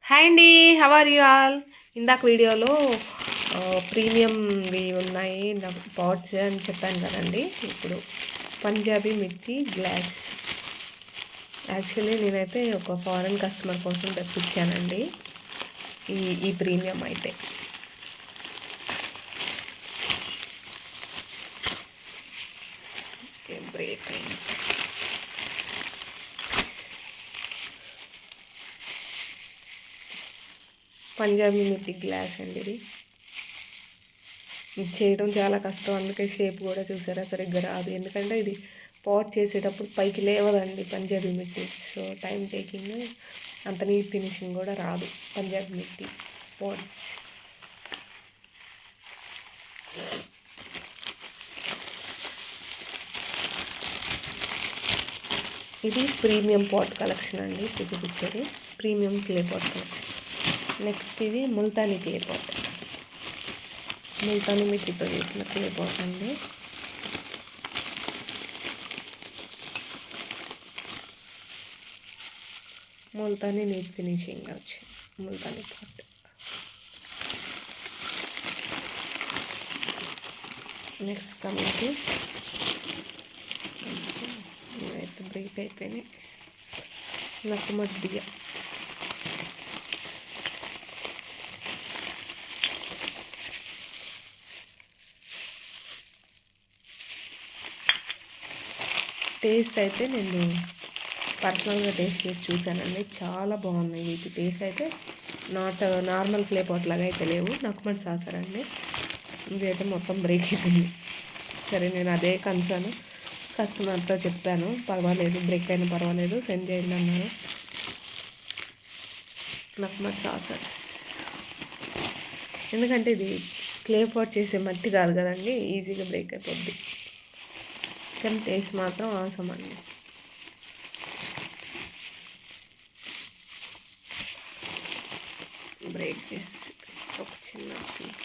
Hi అండి, how are you all? ఇందాక వీడియోలో ప్రీమియంవి ఉన్నాయి నాకు పాట్స్ అని చెప్పాను కదండి. ఇప్పుడు పంజాబీ మిర్చి గ్లాస్. యాక్చువల్లీ నేనైతే ఒక ఫారెన్ కస్టమర్ కోసం తెప్పించానండి ఈ ప్రీమియం అయితే. బ్రేక్ అయింది. పంజాబీ మిర్చి గ్లాస్ అండి. ఇది చేయడం చాలా కష్టం, అందుకే షేప్ కూడా చూసారా సరిగ్గా రాదు. ఎందుకంటే ఇది పాట్ చేసేటప్పుడు పైకి లేవదండి పంజాబీ మిర్చి. సో టైం టేకింగ్, అంత నీట్ ఫినిషింగ్ కూడా రాదు పంజాబీ మిర్చి పాట్స్. ఇది ప్రీమియం పాట్ కలెక్షన్ అండి. చూపించేది premium clay pot collection. Next ఇది ముల్తానీ క్లే పాట్, ముల్తానీ మిట్టితో చేసిన క్లే పాట్ అండి. ముల్తానీ నీట్ ఫినిషింగ్ వచ్చి ముల్తానీ పాట్. నెక్స్ట్ కమిటీ ఇవైతే బ్రేక్ అయిపోయినాయి. నాకు మధ్య టేస్ట్ అయితే నేను పర్సనల్గా టేస్ట్ చేసి చూశానండి, చాలా బాగున్నాయి. వీటి టేస్ట్ అయితే నార్మల్ క్లే పాట్ లాగా అయితే లేవు. నాకు మరి సాసారండి, ఇదైతే మొత్తం బ్రేక్ అయిపోయింది. సరే, నేను అదే కన్సర్న్ కస్టమర్తో చెప్పాను, పర్వాలేదు బ్రేక్ అయినా పర్వాలేదు సెండ్ చేయండి అన్నారు. నాకు మరి సాసర్, ఎందుకంటే ఇది క్లే పాట్ చేసే మట్టి కాదు కదండి, ఈజీగా బ్రేక్ అయిపోద్ది. కానీ టేస్ట్ మాత్రం అవసరం అండి. బ్రేక్ చేసి ఒక చిన్న పీస్.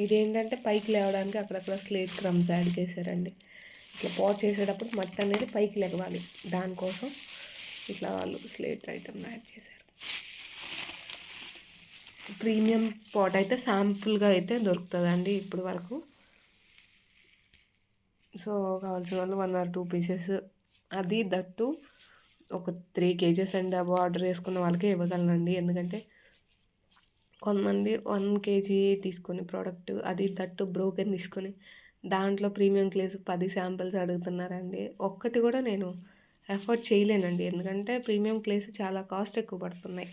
ఇదేంటంటే పైకి లేవడానికి అక్కడక్కడ స్లేట్ క్రమ్స్ యాడ్ చేశారండి. ఇట్లా పాట్ చేసేటప్పుడు మట్టి అనేది పైకి లేవాలి, దానికోసం ఇట్లా వాళ్ళు స్లేట్ ఐటమ్ యాడ్ చేశారు. ప్రీమియం పాట్ అయితే శాంపుల్గా అయితే దొరుకుతుందండి ఇప్పుడు వరకు. సో కావాల్సిన వాళ్ళు 1 or 2 పీసెస్, అది దట్టు ఒక 3 kgs అండి. అవి ఆర్డర్ చేసుకున్న వాళ్ళకే ఇవ్వగలనండి. ఎందుకంటే కొంతమంది 1 kg తీసుకొని ప్రోడక్ట్, అది దట్టు బ్రోకెన్ తీసుకొని దాంట్లో ప్రీమియం క్లేస్ 10 శాంపిల్స్ అడుగుతున్నారండి. ఒక్కటి కూడా నేను ఎఫర్ట్ చేయలేనండి, ఎందుకంటే ప్రీమియం క్లేస్ చాలా కాస్ట్ ఎక్కువ పడుతున్నాయి.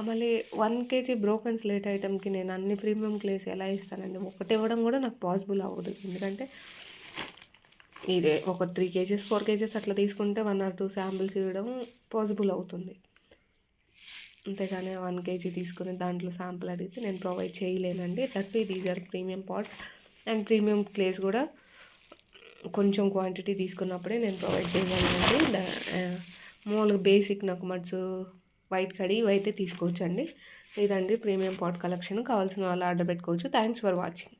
మళ్ళీ 1 kg బ్రోకెన్ స్లేట్ ఐటమ్కి నేను అన్ని ప్రీమియం క్లేస్ ఎలా ఇస్తానండి? ఒకటి ఇవ్వడం కూడా నాకు పాసిబుల్ అవ్వదు. ఎందుకంటే ఇదే ఒక 3 kgs 4 kgs అట్లా తీసుకుంటే 1 or 2 శాంపిల్స్ ఇవ్వడం పాసిబుల్ అవుతుంది. అంతేగాని 1 kg తీసుకుని దాంట్లో శాంపుల్ అడిగితే నేను ప్రొవైడ్ చేయలేనండి. That these are premium pots and premium clays కూడా కొంచెం క్వాంటిటీ తీసుకున్నప్పుడే నేను ప్రొవైడ్ చేయగలనండి. మామూలుగా బేసిక్ నకుమట్స్, వైట్ కడి ఇవైతే తీసుకోవచ్చండి. ఇదండి ప్రీమియం పాట్ కలెక్షన్. కావాల్సిన వాళ్ళు ఆర్డర్ పెట్టుకోవచ్చు. Thanks for watching.